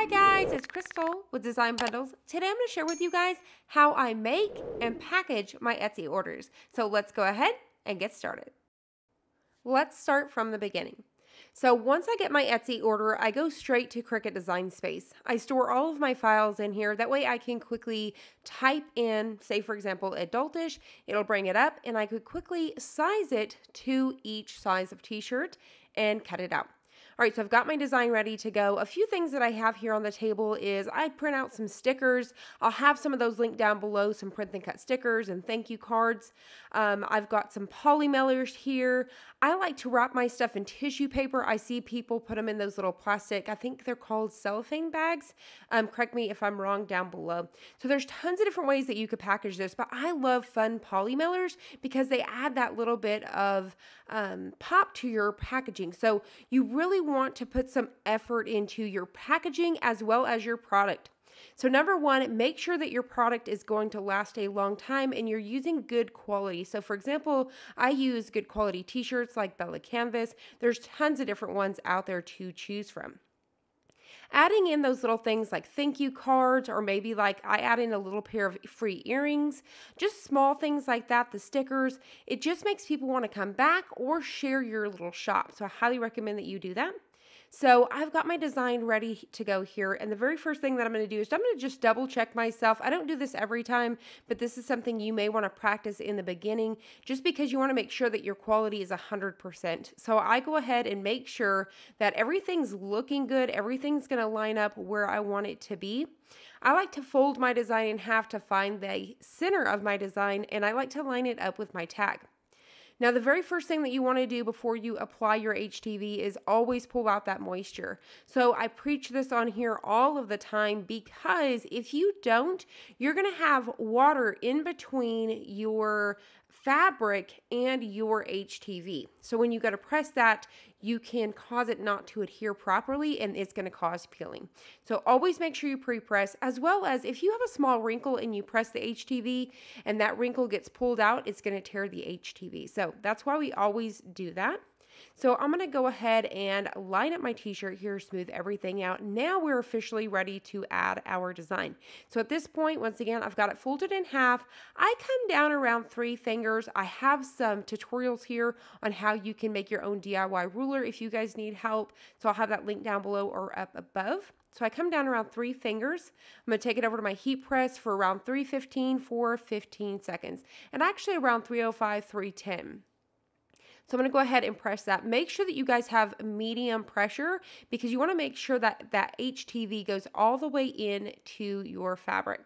Hi guys, it's Crystal with Design Bundles. Today I'm going to share with you guys how I make and package my Etsy orders. So let's go ahead and get started. Let's start from the beginning. So once I get my Etsy order, I go straight to Cricut Design Space. I store all of my files in here. That way I can quickly type in, say for example, adultish. It'll bring it up and I could quickly size it to each size of t-shirt and cut it out. All right, so I've got my design ready to go. A few things that I have here on the table is I print out some stickers. I'll have some of those linked down below, some print and cut stickers and thank you cards. I've got some poly mailers here. I like to wrap my stuff in tissue paper. I see people put them in those little plastic, I think they're called cellophane bags. Correct me if I'm wrong down below. So there's tons of different ways that you could package this, but I love fun poly mailers because they add that little bit of pop to your packaging. So you really want to put some effort into your packaging as well as your product. So number one, make sure that your product is going to last a long time and you're using good quality. So for example, I use good quality t-shirts like Bella Canvas. There's tons of different ones out there to choose from. Adding in those little things like thank you cards, or maybe like I add in a little pair of free earrings, just small things like that, the stickers, it just makes people want to come back or share your little shop. So I highly recommend that you do that. So I've got my design ready to go here. And the very first thing that I'm going to do is I'm going to just double check myself. I don't do this every time, but this is something you may want to practice in the beginning just because you want to make sure that your quality is 100%. So I go ahead and make sure that everything's looking good. Everything's going to line up where I want it to be. I like to fold my design in half to find the center of my design, and I like to line it up with my tag. Now, the very first thing that you want to do before you apply your HTV is always pull out that moisture. So I preach this on here all of the time because if you don't, you're going to have water in between your fabric and your HTV. So when you go to press that, you can cause it not to adhere properly and it's going to cause peeling. So always make sure you pre-press, as well as if you have a small wrinkle and you press the HTV and that wrinkle gets pulled out, it's going to tear the HTV. So that's why we always do that. So I'm going to go ahead and line up my t-shirt here, smooth everything out. Now we're officially ready to add our design. So at this point, once again, I've got it folded in half. I come down around 3 fingers. I have some tutorials here on how you can make your own DIY ruler if you guys need help. So I'll have that link down below or up above. So I come down around 3 fingers. I'm going to take it over to my heat press for around 315 for 15 seconds. And actually around 305, 310. So I'm going to go ahead and press that. Make sure that you guys have medium pressure because you want to make sure that that HTV goes all the way into your fabric.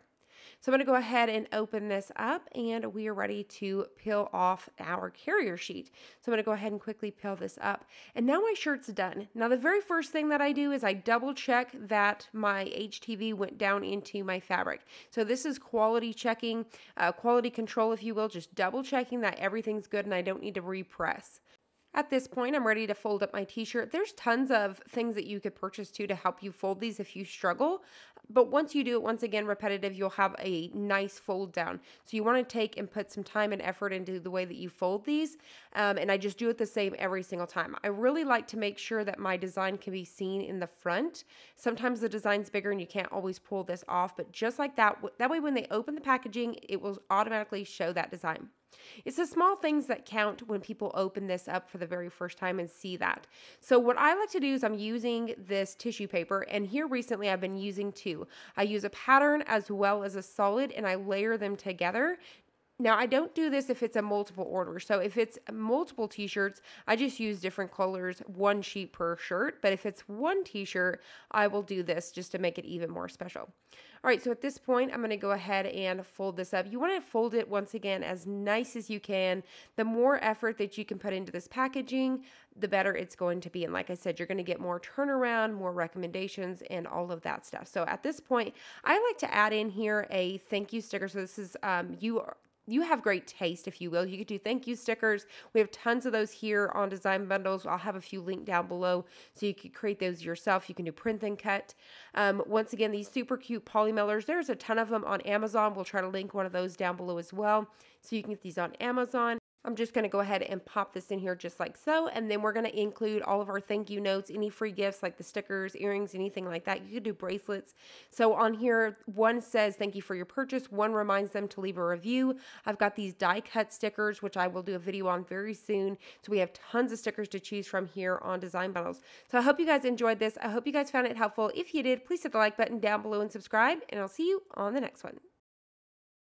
So I'm going to go ahead and open this up and we are ready to peel off our carrier sheet. So I'm going to go ahead and quickly peel this up. And now my shirt's done. Now the very first thing that I do is I double check that my HTV went down into my fabric. So this is quality checking, quality control if you will, just double checking that everything's good and I don't need to repress. At this point, I'm ready to fold up my t-shirt. There's tons of things that you could purchase too to help you fold these if you struggle. But once you do it, once again, repetitive, you'll have a nice fold down. So you want to take and put some time and effort into the way that you fold these. And I just do it the same every single time. I really like to make sure that my design can be seen in the front. Sometimes the design's bigger and you can't always pull this off, but just like that, that way when they open the packaging, it will automatically show that design. It's the small things that count when people open this up for the very first time and see that. So what I like to do is I'm using this tissue paper, and here recently I've been using 2. I use a pattern as well as a solid and I layer them together. Now, I don't do this if it's a multiple order. So if it's multiple t-shirts, I just use different colors, 1 sheet per shirt. But if it's 1 t-shirt, I will do this just to make it even more special. All right, so at this point, I'm going to go ahead and fold this up. You want to fold it once again as nice as you can. The more effort that you can put into this packaging, the better it's going to be. And like I said, you're going to get more turnaround, more recommendations, and all of that stuff. So at this point, I like to add in here a thank you sticker. So this is you have great taste, if you will. You could do thank you stickers. We have tons of those here on Design Bundles. I'll have a few linked down below so you could create those yourself. You can do print and cut. Once again, these super cute poly mailers, there's a ton of them on Amazon. We'll try to link one of those down below as well. So you can get these on Amazon. I'm just going to go ahead and pop this in here just like so, and then we're going to include all of our thank you notes, any free gifts like the stickers, earrings, anything like that. You could do bracelets. So on here, one says thank you for your purchase, one reminds them to leave a review. I've got these die cut stickers, which I will do a video on very soon. So we have tons of stickers to choose from here on Design Bundles. So I hope you guys enjoyed this. I hope you guys found it helpful. If you did, please hit the like button down below and subscribe, and I'll see you on the next one.